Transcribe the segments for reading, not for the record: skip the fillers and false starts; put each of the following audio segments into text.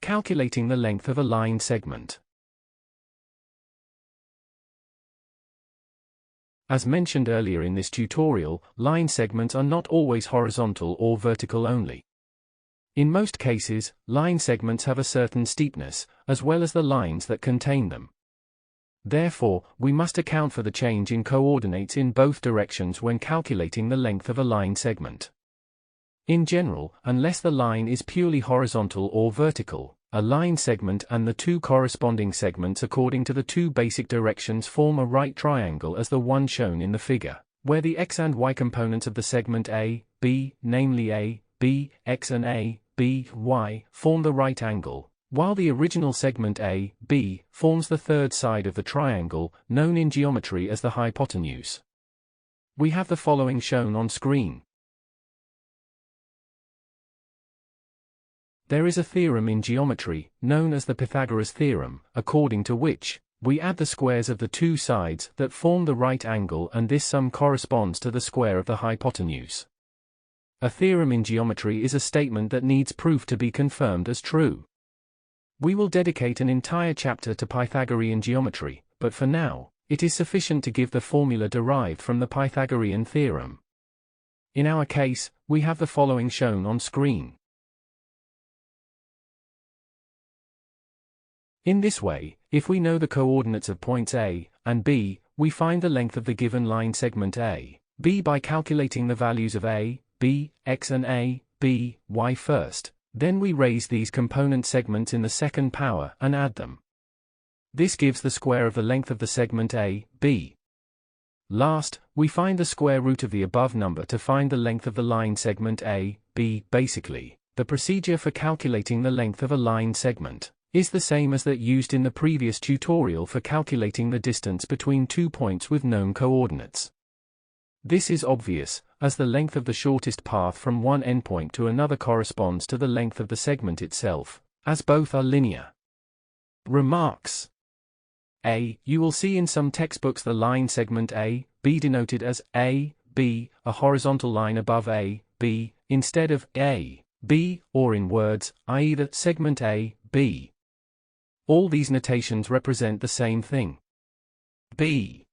Calculating the length of a line segment. As mentioned earlier in this tutorial, line segments are not always horizontal or vertical only. In most cases, line segments have a certain steepness, as well as the lines that contain them. Therefore, we must account for the change in coordinates in both directions when calculating the length of a line segment. In general, unless the line is purely horizontal or vertical, a line segment and the two corresponding segments according to the two basic directions form a right triangle as the one shown in the figure, where the x and y components of the segment A, B, namely A, B, x and A, B, y, form the right angle, while the original segment A, B, forms the third side of the triangle, known in geometry as the hypotenuse. We have the following shown on screen. There is a theorem in geometry, known as the Pythagoras theorem, according to which, we add the squares of the two sides that form the right angle and this sum corresponds to the square of the hypotenuse. A theorem in geometry is a statement that needs proof to be confirmed as true. We will dedicate an entire chapter to Pythagorean geometry, but for now, it is sufficient to give the formula derived from the Pythagorean theorem. In our case, we have the following shown on screen. In this way, if we know the coordinates of points A and B, we find the length of the given line segment A, B by calculating the values of A, B, x and A, B, y first, then we raise these component segments in the second power and add them. This gives the square of the length of the segment A, B. Last, we find the square root of the above number to find the length of the line segment A, B. Basically, the procedure for calculating the length of a line segment is the same as that used in the previous tutorial for calculating the distance between 2 points with known coordinates. This is obvious, as the length of the shortest path from one endpoint to another corresponds to the length of the segment itself, as both are linear. Remarks. A. You will see in some textbooks the line segment A, B denoted as A, B, a horizontal line above A, B, instead of A, B, or in words, i.e. the segment A, B. All these notations represent the same thing. B.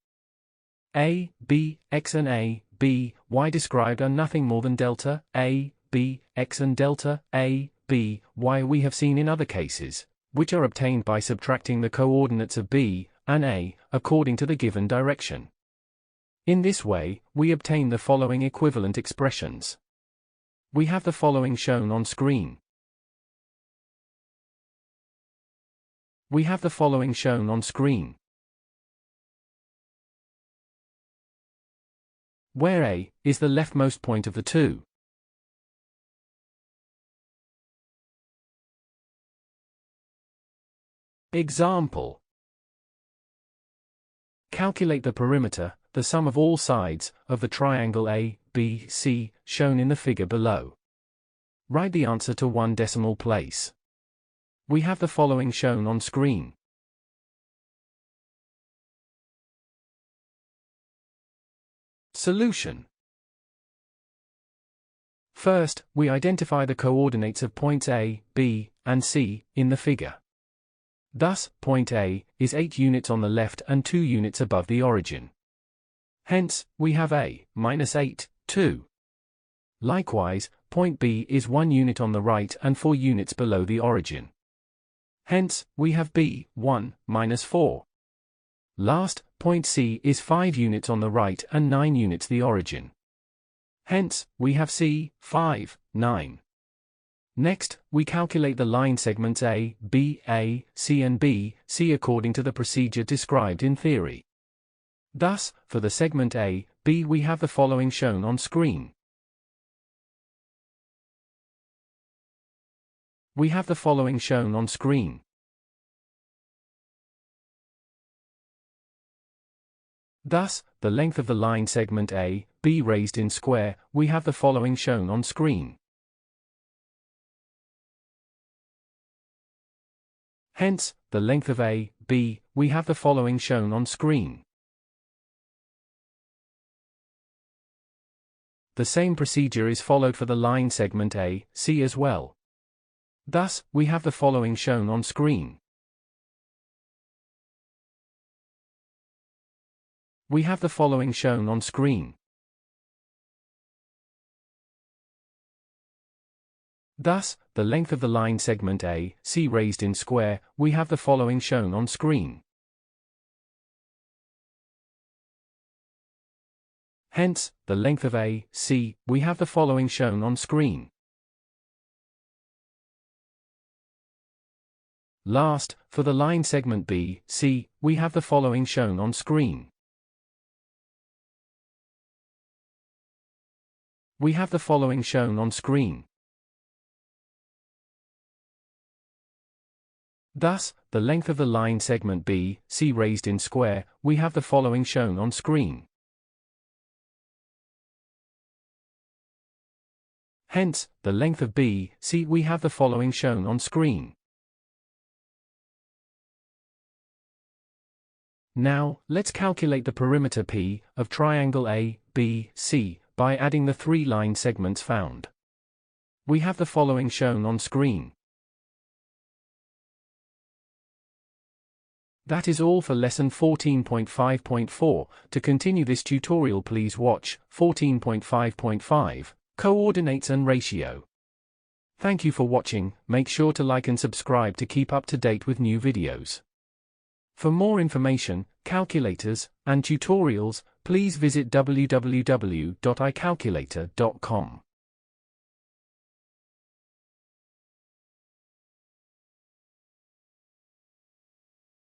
A, B, x and A, B, y described are nothing more than delta, A, B, x and delta, A, B, y we have seen in other cases, which are obtained by subtracting the coordinates of B and A, according to the given direction. In this way, we obtain the following equivalent expressions. We have the following shown on screen. We have the following shown on screen. Where A is the leftmost point of the two. Example. Calculate the perimeter, the sum of all sides, of the triangle A, B, C, shown in the figure below. Write the answer to one decimal place. We have the following shown on screen. Solution. First, we identify the coordinates of points A, B, and C in the figure. Thus, point A is 8 units on the left and 2 units above the origin. Hence, we have A minus 8, 2. Likewise, point B is 1 unit on the right and 4 units below the origin. Hence, we have B, 1, minus 4. Last, point C is 5 units on the right and 9 units the origin. Hence, we have C, 5, 9. Next, we calculate the line segments A, B, A, C and B, C according to the procedure described in theory. Thus, for the segment A, B we have the following shown on screen. We have the following shown on screen. Thus, the length of the line segment A, B raised in square, we have the following shown on screen. Hence, the length of A, B, we have the following shown on screen. The same procedure is followed for the line segment A, C as well. Thus, we have the following shown on screen. We have the following shown on screen. Thus, the length of the line segment AC raised in square, we have the following shown on screen. Hence, the length of AC, we have the following shown on screen. Last, for the line segment BC, we have the following shown on screen. We have the following shown on screen. Thus, the length of the line segment BC raised in square, we have the following shown on screen. Hence, the length of BC, we have the following shown on screen. Now, let's calculate the perimeter P of triangle ABC by adding the three line segments found. We have the following shown on screen. That is all for lesson 14.5.4. To continue this tutorial, please watch 14.5.5, Coordinates and Ratio. Thank you for watching. Make sure to like and subscribe to keep up to date with new videos. For more information, calculators, and tutorials, please visit www.icalculator.com.